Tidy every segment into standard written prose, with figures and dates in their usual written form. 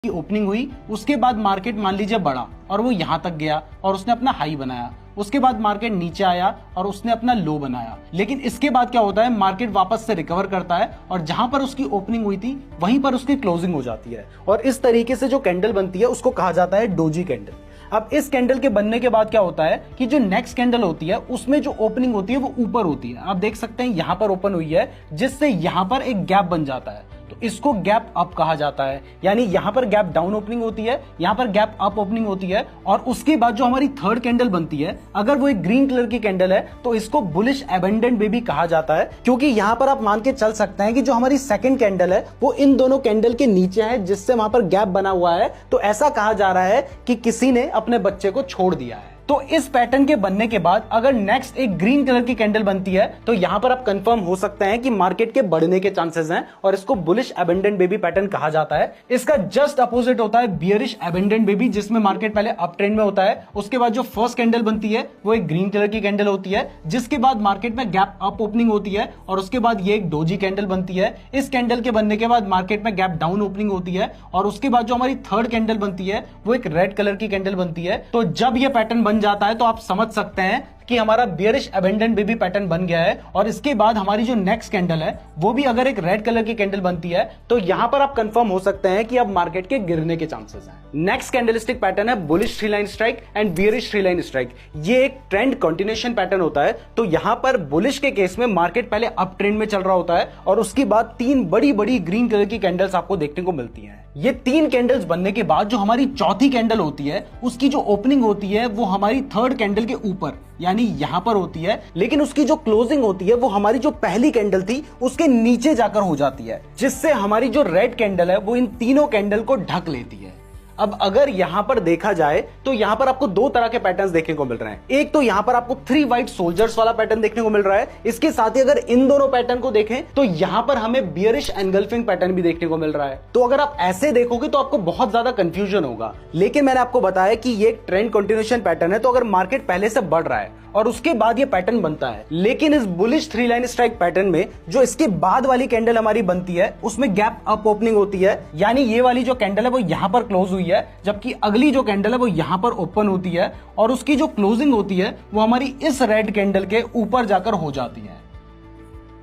की ओपनिंग हुई, उसके बाद मार्केट मान लीजिए बढ़ा और वो यहां तक गया और उसने अपना हाई बनाया। उसके बाद मार्केट नीचे आया और उसने अपना लो बनाया। लेकिन इसके बाद क्या होता है, मार्केट वापस से रिकवर करता है और जहां पर उसकी ओपनिंग हुई थी वहीं पर उसकी क्लोजिंग हो जाती है। और इस तरीके से जो कैंडल बनती है उसको कहा जाता है डोजी कैंडल। अब इस कैंडल के बनने के बाद क्या होता है कि जो नेक्स्ट कैंडल होती है उसमें जो ओपनिंग होती है वो ऊपर होती है। आप देख सकते हैं यहां पर ओपन हुई है, जिससे यहां पर एक गैप बन जाता है, तो इसको गैप अप कहा जाता है। यानी यहां पर गैप डाउन ओपनिंग होती है, यहां पर गैप अप ओपनिंग होती है। और उसके बाद जो हमारी थर्ड कैंडल बनती है, अगर वो एक ग्रीन कलर की कैंडल है तो इसको बुलिश एबंडेंट बेबी कहा जाता है, क्योंकि यहां पर आप मान के चल सकते हैं कि जो हमारी सेकंड कैंडल है वो इन दोनों कैंडल के नीचे है, जिससे वहां पर गैप बना हुआ है। तो ऐसा कहा जा रहा है कि किसी ने अपने बच्चे को छोड़ दिया है। तो इस पैटर्न के बनने के बाद अगर नेक्स्ट एक ग्रीन कलर की कैंडल बनती है तो यहां पर आप कंफर्म हो सकते हैं कि मार्केट के बढ़ने के चांसेस हैं और इसको बुलिश एबंडेंट बेबी पैटर्न कहा जाता है। इसका जस्ट अपोजिट होता है बियरिश एबंडेंट बेबी, जिसमें मार्केट पहले अप ट्रेंड में होता है। उसके बाद जो फर्स्ट कैंडल बनती है वो एक ग्रीन कलर की कैंडल होती है, जिसके बाद मार्केट में गैप अप ओपनिंग होती है और उसके बाद ये एक डोजी कैंडल बनती है। इस कैंडल के बनने के बाद मार्केट में गैप डाउन ओपनिंग होती है और उसके बाद जो हमारी थर्ड कैंडल बनती है वो एक रेड कलर की कैंडल बनती है। तो जब ये पैटर्न बन जाता है तो आप समझ सकते हैं कि हमारा बियरिश एबंडेंट बेबी पैटर्न बन गया है। और इसके बाद हमारी जो नेक्स्ट कैंडल है वो भी अगर एक रेड कलर की कैंडल बनती है तो यहां पर आप कंफर्म हो सकते हैं कि अब मार्केट के गिरने के चांसेस हैं। नेक्स्ट कैंडलस्टिक पैटर्न है bullish three line strike and bearish three line strike. ये एक ट्रेंड कंटिन्यूएशन पैटर्न होता है। तो यहां पर बुलिश के केस में मार्केट पहले अप ट्रेंड में चल रहा होता है और उसके बाद तीन बड़ी बड़ी ग्रीन कलर की कैंडल्स आपको देखने को मिलती हैं। ये तीन कैंडल्स बनने के बाद जो हमारी चौथी कैंडल होती है उसकी जो ओपनिंग होती है वो हमारी थर्ड कैंडल के ऊपर यानी यहां पर होती है, लेकिन उसकी जो क्लोजिंग होती है वो हमारी जो पहली कैंडल थी उसके नीचे जाकर हो जाती है, जिससे हमारी जो रेड कैंडल है वो इन तीनों कैंडल को ढक लेती है। अब अगर यहां पर देखा जाए तो यहां पर आपको दो तरह के पैटर्न्स देखने को मिल रहे हैं। एक तो यहां पर आपको 3 व्हाइट सोल्जर्स वाला पैटर्न देखने को मिल रहा है। इसके साथ ही अगर इन दोनों पैटर्न को देखें तो यहां पर हमें बियरिश एनगल्फिंग पैटर्न भी देखने को मिल रहा है। तो अगर आप ऐसे देखोगे तो आपको बहुत ज्यादा कंफ्यूजन होगा, लेकिन मैंने आपको बताया कि ये एक ट्रेंड कंटिन्यूएशन पैटर्न है। तो अगर मार्केट पहले से बढ़ रहा है और उसके बाद ये पैटर्न बनता है, लेकिन इस bullish three line strike pattern में जो इसके बाद वाली कैंडल हमारी बनती है उसमें गैप अप ओपनिंग होती है, यानी ये वाली जो कैंडल है वो यहां पर क्लोज हुई है, जबकि अगली जो कैंडल है वो यहां पर ओपन होती है और उसकी जो क्लोजिंग होती है वो हमारी इस रेड कैंडल के ऊपर जाकर हो जाती है।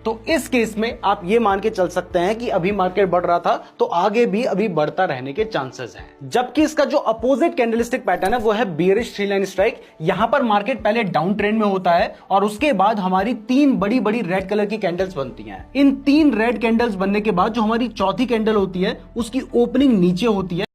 तो इस केस में आप ये मान के चल सकते हैं कि अभी मार्केट बढ़ रहा था तो आगे भी अभी बढ़ता रहने के चांसेस हैं। जबकि इसका जो अपोजिट कैंडलस्टिक पैटर्न है वो है बियरिश थ्री लाइन स्ट्राइक। यहां पर मार्केट पहले डाउन ट्रेंड में होता है और उसके बाद हमारी तीन बड़ी बड़ी रेड कलर की कैंडल्स बनती हैं। इन तीन रेड कैंडल्स बनने के बाद जो हमारी चौथी कैंडल होती है उसकी ओपनिंग नीचे होती है।